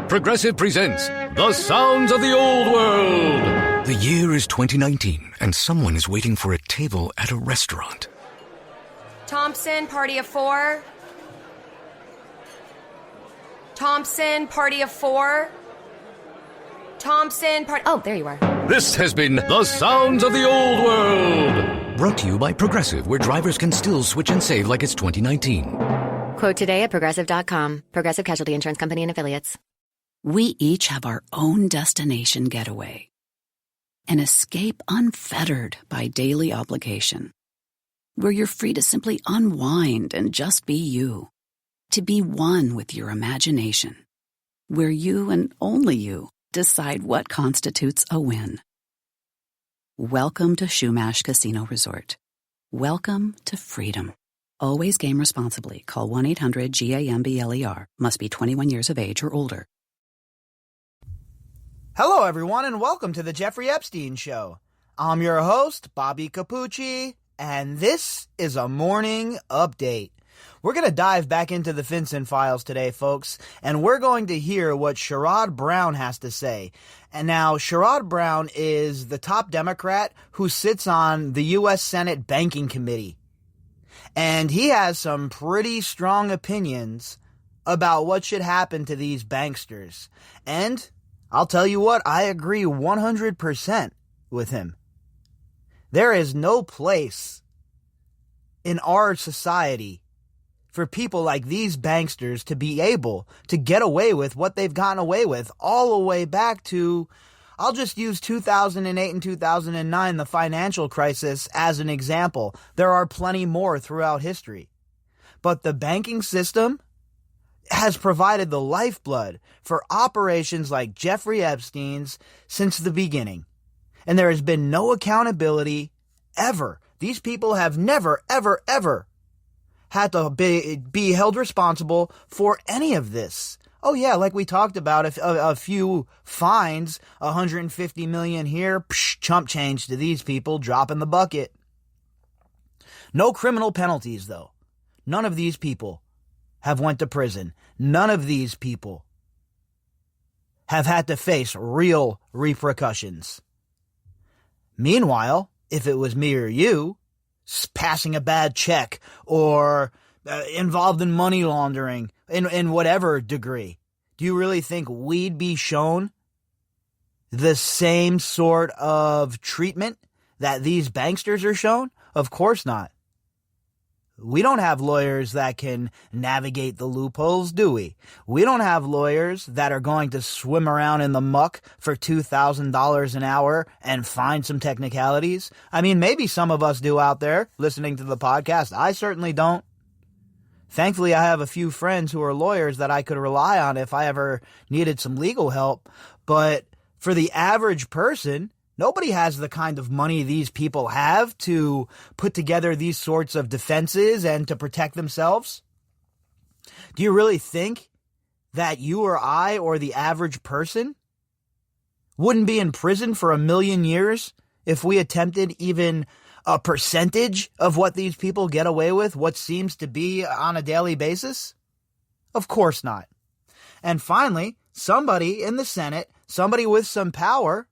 Progressive presents The Sounds of the Old World. The year is 2019, and someone is waiting for a table at a restaurant. Thompson, party of four. Thompson, party of four. Thompson, party... Oh, there you are. This has been The Sounds of the Old World. Brought to you by Progressive, where drivers can still switch and save like it's 2019. Quote today at Progressive.com. Progressive Casualty Insurance Company and Affiliates. We each have our own destination getaway. An escape unfettered by daily obligation. Where you're free to simply unwind and just be you. To be one with your imagination. Where you and only you decide what constitutes a win. Welcome to Shumash Casino Resort. Welcome to freedom. Always game responsibly. Call 1-800-GAMBLER. Must be 21 years of age or older. Hello, everyone, and welcome to the Jeffrey Epstein Show. I'm your host, Bobbycapucci, and this is a morning update. We're going to dive back into the FinCEN files today, folks, and we're going to hear what Sherrod Brown has to say. And now, Sherrod Brown is the top Democrat who sits on the U.S. Senate Banking Committee. And he has some pretty strong opinions about what should happen to these banksters. And I'll tell you what, I agree 100% with him. There is no place in our society for people like these banksters to be able to get away with what they've gotten away with all the way back to, I'll just use 2008 and 2009, the financial crisis, as an example. There are plenty more throughout history. But the banking system has provided the lifeblood for operations like Jeffrey Epstein's since the beginning. And there has been no accountability ever. These people have never, ever, ever had to be held responsible for any of this. Oh yeah, like we talked about, a few fines, $150 million here, chump change to these people, drop in the bucket. No criminal penalties though. None of these people have went to prison. None of these people have had to face real repercussions. Meanwhile, if it was me or you, passing a bad check or involved in money laundering in whatever degree, do you really think we'd be shown the same sort of treatment that these banksters are shown? Of course not. We don't have lawyers that can navigate the loopholes, do we? We don't have lawyers that are going to swim around in the muck for $2,000 an hour and find some technicalities. I mean, maybe some of us do out there listening to the podcast. I certainly don't. Thankfully, I have a few friends who are lawyers that I could rely on if I ever needed some legal help. But for the average person, nobody has the kind of money these people have to put together these sorts of defenses and to protect themselves. Do you really think that you or I or the average person wouldn't be in prison for 1,000,000 years if we attempted even a percentage of what these people get away with, what seems to be on a daily basis? Of course not. And finally, somebody in the Senate, somebody with some power,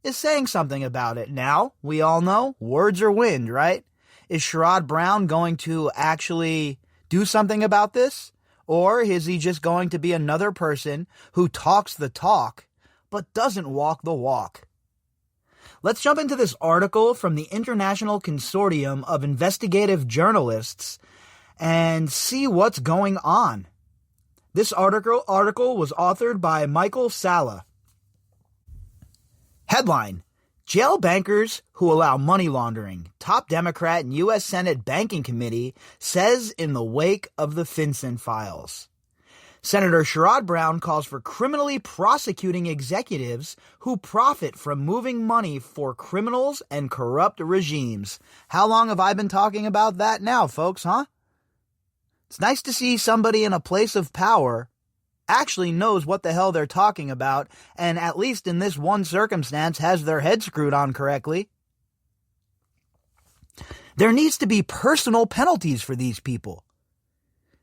is saying something about it. Now, we all know, words are wind, right? Is Sherrod Brown going to actually do something about this? Or is he just going to be another person who talks the talk, but doesn't walk the walk? Let's jump into this article from the International Consortium of Investigative Journalists and see what's going on. This article was authored by Michael Sala. Headline: Jail bankers who allow money laundering. Top Democrat in U.S. Senate Banking Committee says in the wake of the FinCEN files. Senator Sherrod Brown calls for criminally prosecuting executives who profit from moving money for criminals and corrupt regimes. How long have I been talking about that now, folks, huh? It's nice to see somebody in a place of power actually knows what the hell they're talking about, and at least in this one circumstance has their head screwed on correctly. There needs to be personal penalties for these people.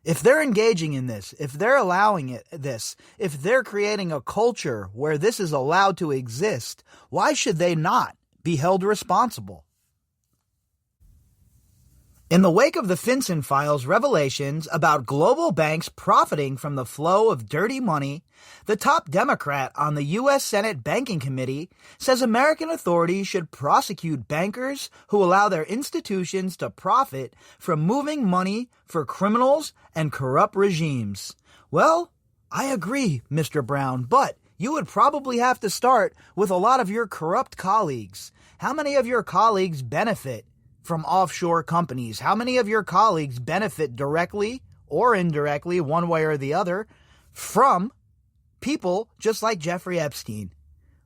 If they're engaging in this, if they're allowing this, if they're creating a culture where this is allowed to exist, why should they not be held responsible? In the wake of the FinCEN files revelations about global banks profiting from the flow of dirty money, the top Democrat on the U.S. Senate Banking Committee says American authorities should prosecute bankers who allow their institutions to profit from moving money for criminals and corrupt regimes. Well, I agree, Mr. Brown, but you would probably have to start with a lot of your corrupt colleagues. How many of your colleagues benefit from offshore companies? How many of your colleagues benefit directly or indirectly, one way or the other, from people just like Jeffrey Epstein?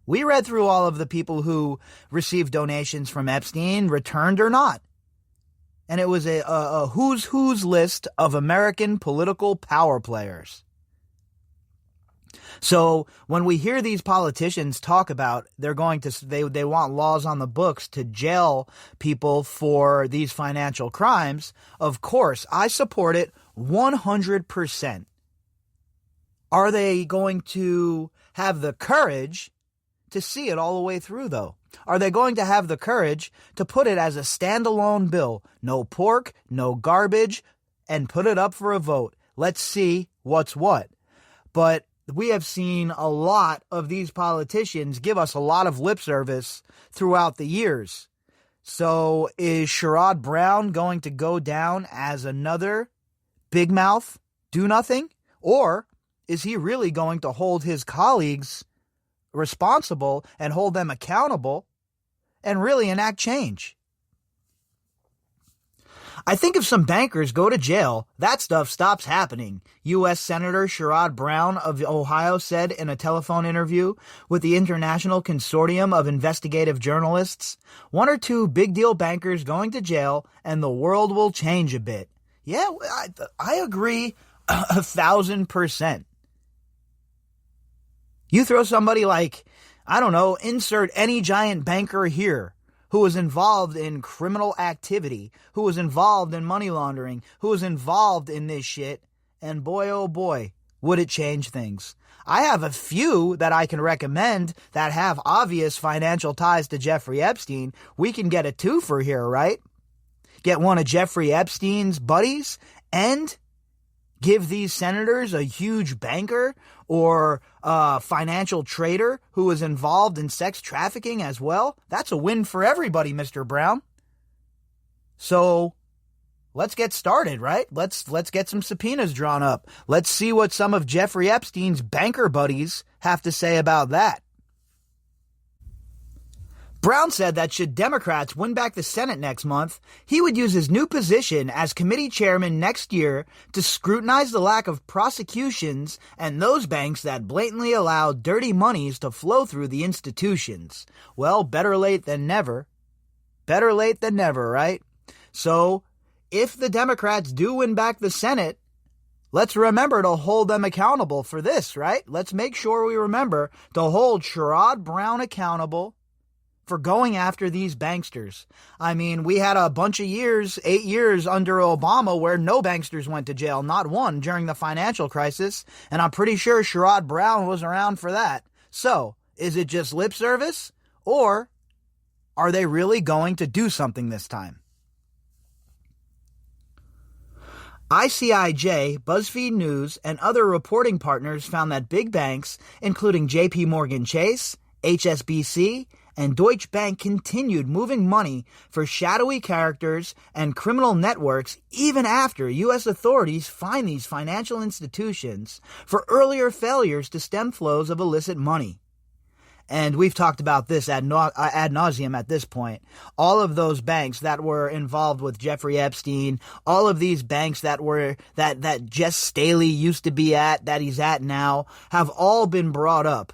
We read through all of the people who received donations from Epstein, returned or not. And it was a who's list of American political power players. So when we hear these politicians talk about they want laws on the books to jail people for these financial crimes, of course, I support it 100%. Are they going to have the courage to see it all the way through, though? Are they going to have the courage to put it as a standalone bill? No pork, no garbage, and put it up for a vote. Let's see what's what. But we have seen a lot of these politicians give us a lot of lip service throughout the years. So is Sherrod Brown going to go down as another big mouth, do nothing? Or is he really going to hold his colleagues responsible and hold them accountable and really enact change? I think if some bankers go to jail, that stuff stops happening, U.S. Senator Sherrod Brown of Ohio said in a telephone interview with the International Consortium of Investigative Journalists. One or two big deal bankers going to jail and the world will change a bit. Yeah, I agree 1,000%. You throw somebody like, I don't know, insert any giant banker here who was involved in criminal activity, who was involved in money laundering, who was involved in this shit, and boy, oh boy, would it change things. I have a few that I can recommend that have obvious financial ties to Jeffrey Epstein. We can get a twofer here, right? Get one of Jeffrey Epstein's buddies and give these senators a huge banker or a financial trader who was involved in sex trafficking as well. That's a win for everybody, Mr. Brown. So let's get started, right? Let's get some subpoenas drawn up. Let's see what some of Jeffrey Epstein's banker buddies have to say about that. Brown said that should Democrats win back the Senate next month, he would use his new position as committee chairman next year to scrutinize the lack of prosecutions and those banks that blatantly allow dirty monies to flow through the institutions. Well, better late than never. Better late than never, right? So, if the Democrats do win back the Senate, let's remember to hold them accountable for this, right? Let's make sure we remember to hold Sherrod Brown accountable for going after these banksters. I mean, we had a bunch of years, 8 years under Obama where no banksters went to jail, not one during the financial crisis, and I'm pretty sure Sherrod Brown was around for that. So, is it just lip service, or are they really going to do something this time? ICIJ, BuzzFeed News, and other reporting partners found that big banks, including JP Morgan Chase, HSBC, and Deutsche Bank, continued moving money for shadowy characters and criminal networks even after U.S. authorities fined these financial institutions for earlier failures to stem flows of illicit money. And we've talked about this ad nauseum at this point. All of those banks that were involved with Jeffrey Epstein, all of these banks that Jess Staley used to be at, that he's at now, have all been brought up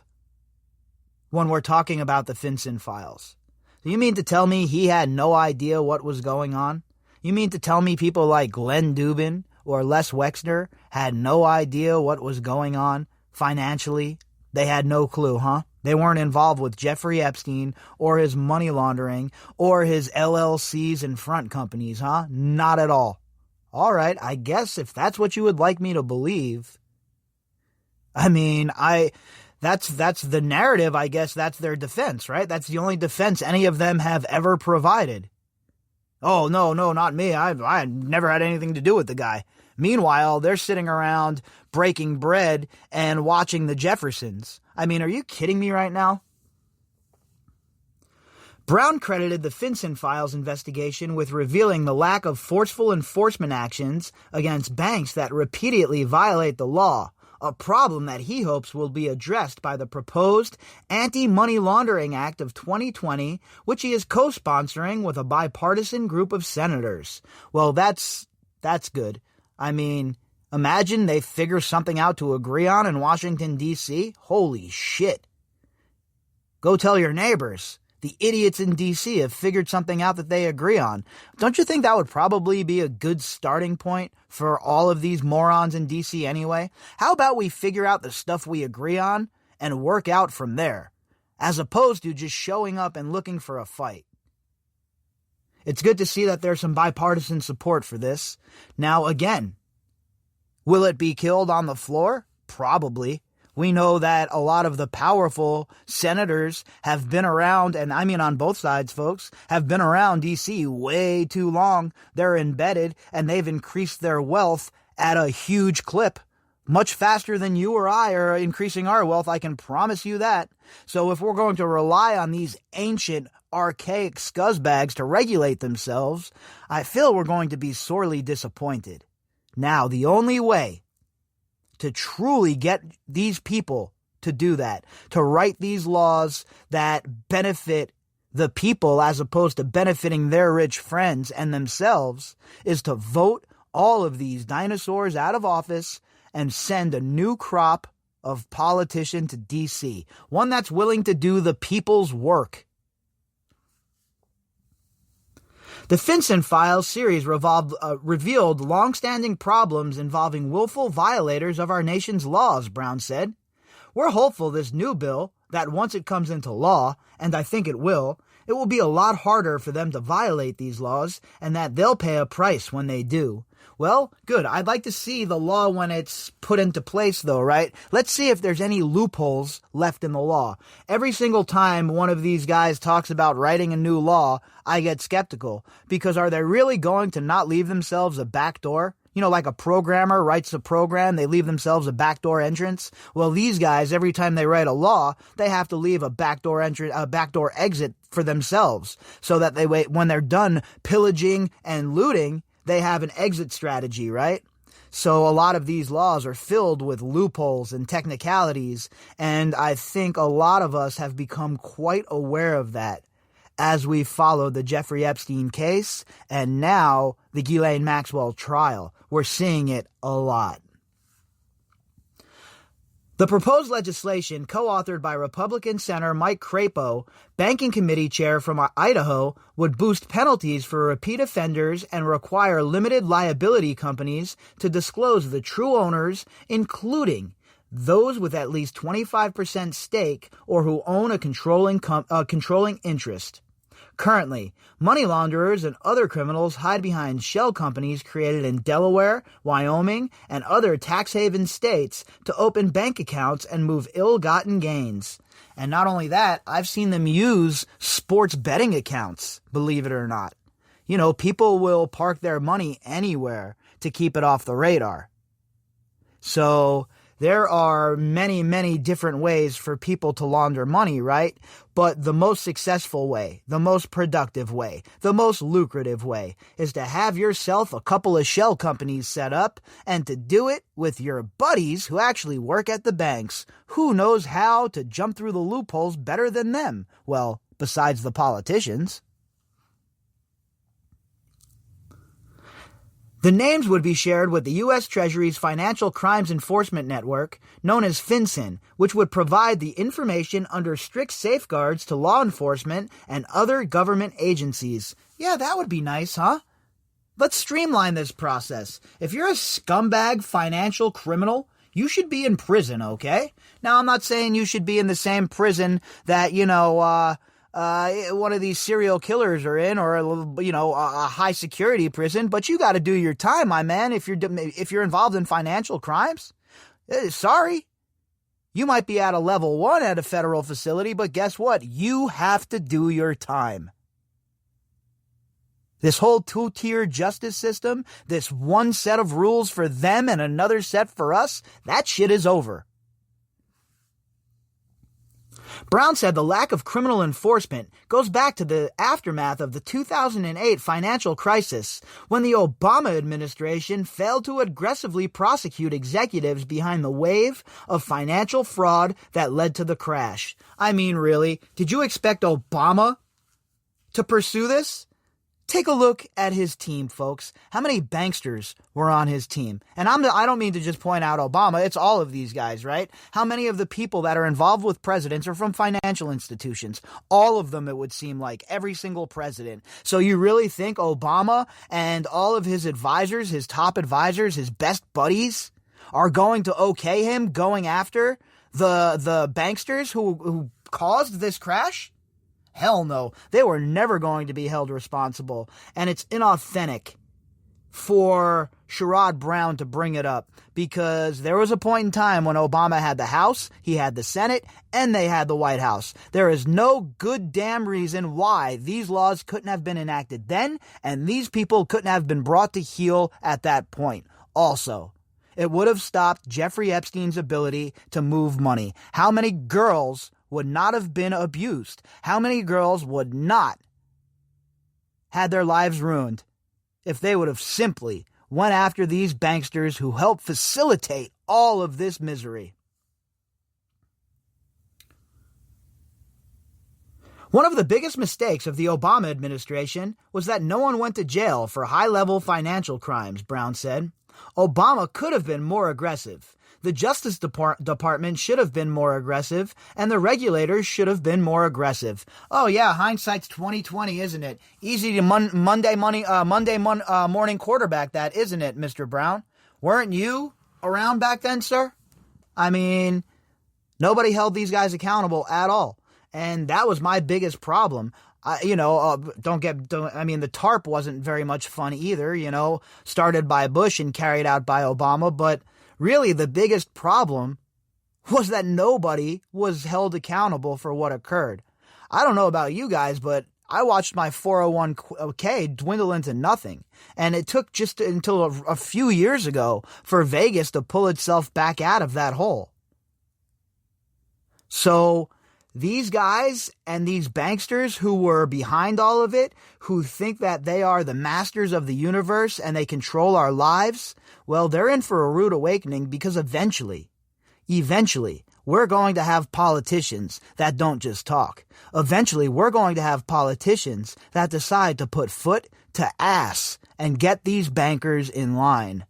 when we're talking about the FinCEN files. So you mean to tell me he had no idea what was going on? You mean to tell me people like Glenn Dubin or Les Wexner had no idea what was going on financially? They had no clue, huh? They weren't involved with Jeffrey Epstein or his money laundering or his LLCs and front companies, huh? Not at all. all right, I guess if that's what you would like me to believe. I mean, that's the narrative, I guess that's their defense, right? That's the only defense any of them have ever provided. Oh, no, not me. I never had anything to do with the guy. Meanwhile, they're sitting around breaking bread and watching the Jeffersons. I mean, are you kidding me right now? Brown credited the FinCEN Files investigation with revealing the lack of forceful enforcement actions against banks that repeatedly violate the law, a problem that he hopes will be addressed by the proposed Anti-Money Laundering Act of 2020, which he is co-sponsoring with a bipartisan group of senators. Well, that's good. I mean, imagine they figure something out to agree on in Washington, D.C. Holy shit. Go tell your neighbors. The idiots in D.C. have figured something out that they agree on. Don't you think that would probably be a good starting point for all of these morons in D.C. anyway? How about we figure out the stuff we agree on and work out from there, as opposed to just showing up and looking for a fight? It's good to see that there's some bipartisan support for this. Now, again, will it be killed on the floor? Probably. We know that a lot of the powerful senators have been around, and I mean on both sides, folks, have been around D.C. way too long. They're embedded, and they've increased their wealth at a huge clip. Much faster than you or I are increasing our wealth, I can promise you that. So if we're going to rely on these ancient, archaic scuzzbags to regulate themselves, I feel we're going to be sorely disappointed. Now, the only way to truly get these people to do that, to write these laws that benefit the people as opposed to benefiting their rich friends and themselves, is to vote all of these dinosaurs out of office and send a new crop of politician to D.C., one that's willing to do the people's work. The FinCEN Files series revealed long-standing problems involving willful violators of our nation's laws, Brown said. We're hopeful this new bill, that once it comes into law, and I think it will be a lot harder for them to violate these laws, and that they'll pay a price when they do. Well, good. I'd like to see the law when it's put into place, though, right? Let's see if there's any loopholes left in the law. Every single time one of these guys talks about writing a new law, I get skeptical. Because are they really going to not leave themselves a back door? You know, like a programmer writes a program, they leave themselves a backdoor entrance. Well, these guys, every time they write a law, they have to leave a backdoor exit for themselves, so that when they're done pillaging and looting, they have an exit strategy, right? So a lot of these laws are filled with loopholes and technicalities, and I think a lot of us have become quite aware of that as we follow the Jeffrey Epstein case and now the Ghislaine Maxwell trial. We're seeing it a lot. The proposed legislation, co-authored by Republican Senator Mike Crapo, Banking Committee Chair from Idaho, would boost penalties for repeat offenders and require limited liability companies to disclose the true owners, including those with at least 25% stake or who own a controlling interest. Currently, money launderers and other criminals hide behind shell companies created in Delaware, Wyoming, and other tax haven states to open bank accounts and move ill-gotten gains. And not only that, I've seen them use sports betting accounts, believe it or not. You know, people will park their money anywhere to keep it off the radar. So there are many, many different ways for people to launder money, right? But the most successful way, the most productive way, the most lucrative way is to have yourself a couple of shell companies set up and to do it with your buddies who actually work at the banks. Who knows how to jump through the loopholes better than them? Well, besides the politicians. The names would be shared with the U.S. Treasury's Financial Crimes Enforcement Network, known as FinCEN, which would provide the information under strict safeguards to law enforcement and other government agencies. Yeah, that would be nice, huh? Let's streamline this process. If you're a scumbag financial criminal, you should be in prison, okay? Now, I'm not saying you should be in the same prison that, one of these serial killers are in, or a high security prison. But you got to do your time, my man. If you're involved in financial crimes, sorry, you might be at a level 1 at a federal facility, but guess what? You have to do your time. This whole 2-tier justice system, this one set of rules for them and another set for us, that shit is over. Brown said the lack of criminal enforcement goes back to the aftermath of the 2008 financial crisis, when the Obama administration failed to aggressively prosecute executives behind the wave of financial fraud that led to the crash. I mean, really, did you expect Obama to pursue this? Take a look at his team, folks. How many banksters were on his team? And I don't mean to just point out Obama. It's all of these guys, right? How many of the people that are involved with presidents are from financial institutions? All of them, it would seem like. Every single president. So you really think Obama and all of his advisors, his top advisors, his best buddies are going to okay him going after the banksters who caused this crash? Hell no. They were never going to be held responsible. And it's inauthentic for Sherrod Brown to bring it up, because there was a point in time when Obama had the House, he had the Senate, and they had the White House. There is no good damn reason why these laws couldn't have been enacted then, and these people couldn't have been brought to heel at that point. Also, it would have stopped Jeffrey Epstein's ability to move money. How many girls would not have been abused? How many girls would not had their lives ruined if they would have simply went after these banksters who helped facilitate all of this misery? One of the biggest mistakes of the Obama administration was that no one went to jail for high-level financial crimes, Brown said. Obama could have been more aggressive. The Justice Department should have been more aggressive, and the regulators should have been more aggressive. Oh yeah, hindsight's 20/20, isn't it? Easy to Monday morning quarterback that, isn't it, Mr. Brown? Weren't you around back then, sir? I mean, nobody held these guys accountable at all, and that was my biggest problem. The TARP wasn't very much fun either, started by Bush and carried out by Obama, but really the biggest problem was that nobody was held accountable for what occurred. I don't know about you guys, but I watched my 401k dwindle into nothing, and it took just until a few years ago for Vegas to pull itself back out of that hole. So these guys and these banksters who were behind all of it, who think that they are the masters of the universe and they control our lives, well, they're in for a rude awakening, because eventually, we're going to have politicians that don't just talk. Eventually, we're going to have politicians that decide to put foot to ass and get these bankers in line.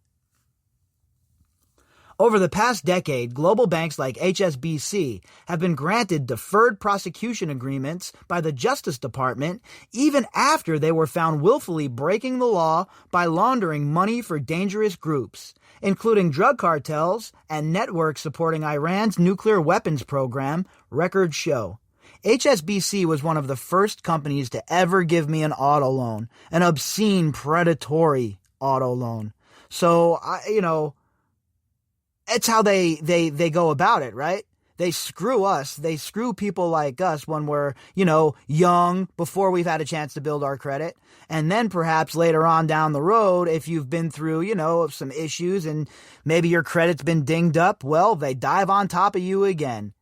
Over the past decade, global banks like HSBC have been granted deferred prosecution agreements by the Justice Department even after they were found willfully breaking the law by laundering money for dangerous groups, including drug cartels and networks supporting Iran's nuclear weapons program, records show. HSBC was one of the first companies to ever give me an auto loan, an obscene, predatory auto loan. So, it's how they go about it, right? They screw us. They screw people like us when we're, young, before we've had a chance to build our credit. And then perhaps later on down the road, if you've been through, some issues and maybe your credit's been dinged up, well, they dive on top of you again.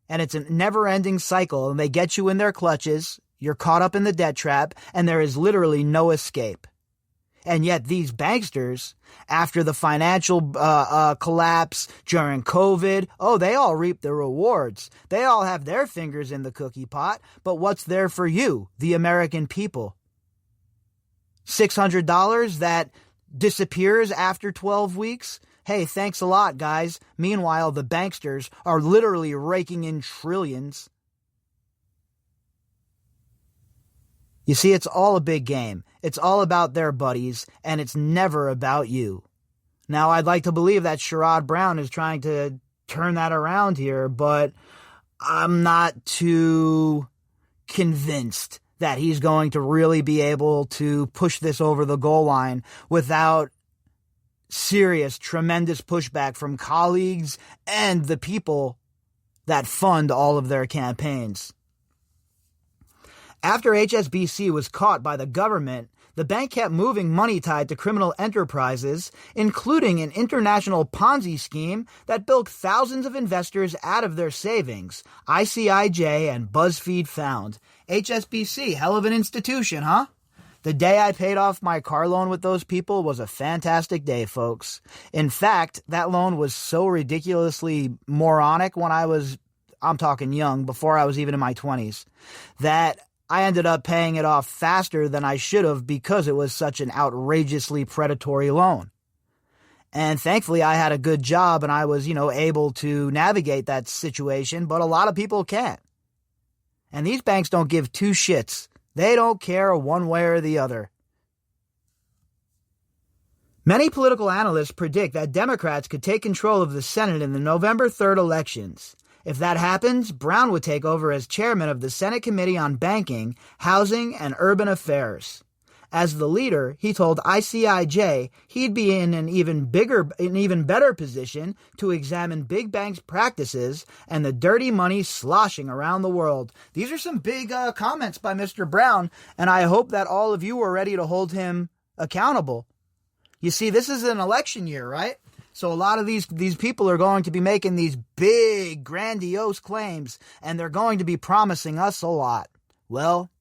And it's a never-ending cycle, and they get you in their clutches. You're caught up in the debt trap, and there is literally no escape. And yet these banksters, after the financial collapse during COVID, they all reap the rewards. They all have their fingers in the cookie pot. But what's there for you, the American people? $600 that disappears after 12 weeks? Hey, thanks a lot, guys. Meanwhile, the banksters are literally raking in trillions. You see, it's all a big game. It's all about their buddies, and it's never about you. Now, I'd like to believe that Sherrod Brown is trying to turn that around here, but I'm not too convinced that he's going to really be able to push this over the goal line without serious, tremendous pushback from colleagues and the people that fund all of their campaigns. After HSBC was caught by the government, the bank kept moving money tied to criminal enterprises, including an international Ponzi scheme that bilked thousands of investors out of their savings, ICIJ and BuzzFeed found. HSBC, hell of an institution, huh? The day I paid off my car loan with those people was a fantastic day, folks. In fact, that loan was so ridiculously moronic when I'm talking young, before I was even in my 20s, that I ended up paying it off faster than I should have because it was such an outrageously predatory loan. And thankfully, I had a good job and I was, able to navigate that situation, but a lot of people can't. And these banks don't give two shits. They don't care one way or the other. Many political analysts predict that Democrats could take control of the Senate in the November 3rd elections. If that happens, Brown would take over as chairman of the Senate Committee on Banking, Housing, and Urban Affairs. As the leader, he told ICIJ he'd be in an even better position to examine big banks' practices and the dirty money sloshing around the world. These are some big comments by Mr. Brown, and I hope that all of you are ready to hold him accountable. You see, this is an election year, right? So a lot of these people are going to be making these big, grandiose claims, and they're going to be promising us a lot. Well,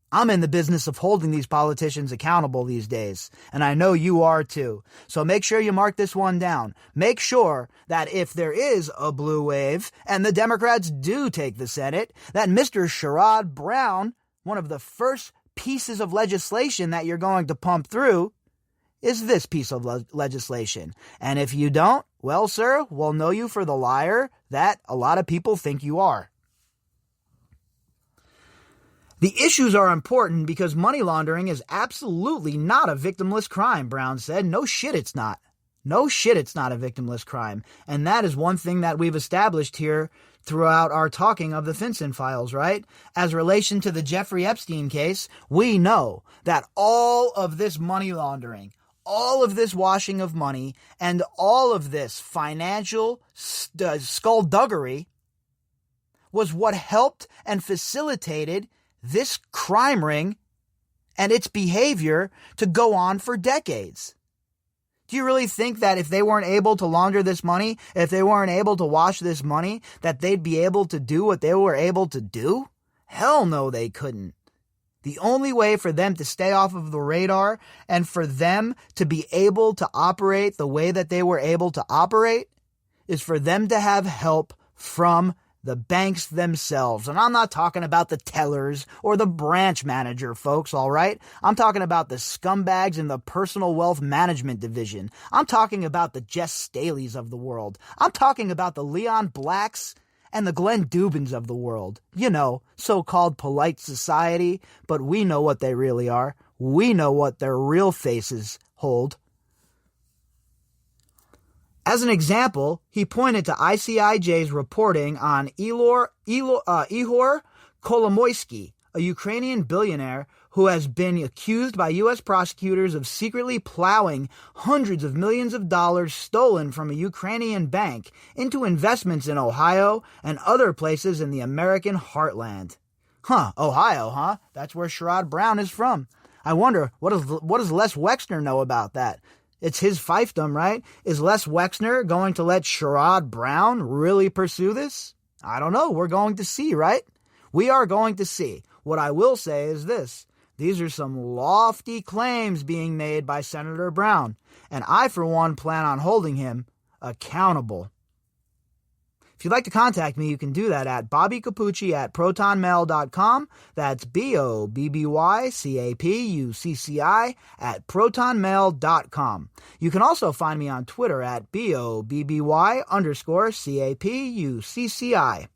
I'm in the business of holding these politicians accountable these days, and I know you are too. So make sure you mark this one down. Make sure that if there is a blue wave and the Democrats do take the Senate, that Mr. Sherrod Brown, one of the first pieces of legislation that you're going to pump through, is this piece of legislation. And if you don't, well, sir, we'll know you for the liar that a lot of people think you are. The issues are important because money laundering is absolutely not a victimless crime, Brown said. No shit, it's not. No shit, it's not a victimless crime. And that is one thing that we've established here throughout our talking of the Finson files, right? As relation to the Jeffrey Epstein case, we know that all of this money laundering, all of this washing of money, and all of this financial skullduggery was what helped and facilitated this crime ring and its behavior to go on for decades. Do you really think that if they weren't able to launder this money, if they weren't able to wash this money, that they'd be able to do what they were able to do? Hell no, they couldn't. The only way for them to stay off of the radar and for them to be able to operate the way that they were able to operate is for them to have help from the banks themselves. And I'm not talking about the tellers or the branch manager, folks, all right? I'm talking about the scumbags in the personal wealth management division. I'm talking about the Jess Staleys of the world. I'm talking about the Leon Blacks and the Glenn Dubins of the world. You know, so-called polite society, but we know what they really are. We know what their real faces hold. As an example, he pointed to ICIJ's reporting on Ihor Kolomoisky, a Ukrainian billionaire who has been accused by U.S. prosecutors of secretly plowing hundreds of millions of dollars stolen from a Ukrainian bank into investments in Ohio and other places in the American heartland. Ohio, huh? That's where Sherrod Brown is from. I wonder, what does Les Wexner know about that? It's his fiefdom, right? Is Les Wexner going to let Sherrod Brown really pursue this? I don't know. We're going to see, right? We are going to see. What I will say is this. These are some lofty claims being made by Senator Brown, and I, for one, plan on holding him accountable. If you'd like to contact me, you can do that at Bobbycapucci@protonmail.com. That's BOBBYCAPUCCI@protonmail.com. You can also find me on Twitter at BOBBY_CAPUCCI.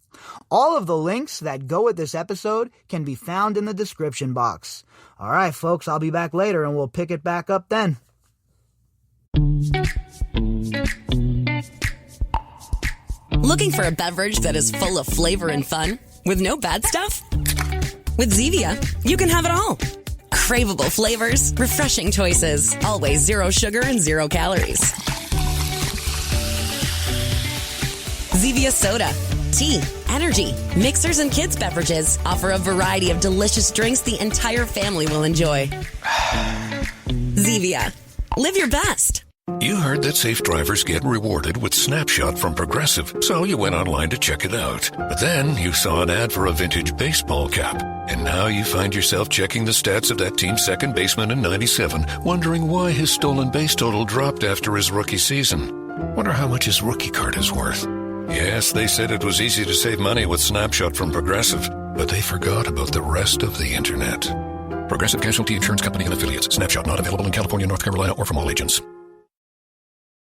All of the links that go with this episode can be found in the description box. All right, folks, I'll be back later and we'll pick it back up then. Looking for a beverage that is full of flavor and fun with no bad stuff? With Zevia, you can have it all. Craveable flavors, refreshing choices, always 0 sugar and 0 calories. Zevia Soda, tea, energy, mixers, and kids' beverages offer a variety of delicious drinks the entire family will enjoy. Zevia. Live your best. You heard that safe drivers get rewarded with Snapshot from Progressive, so you went online to check it out. But then you saw an ad for a vintage baseball cap, and now you find yourself checking the stats of that team's second baseman in '97, wondering why his stolen base total dropped after his rookie season. Wonder how much his rookie card is worth. Yes, they said it was easy to save money with Snapshot from Progressive, but they forgot about the rest of the internet. Progressive Casualty Insurance Company and Affiliates. Snapshot not available in California, North Carolina, or from all agents.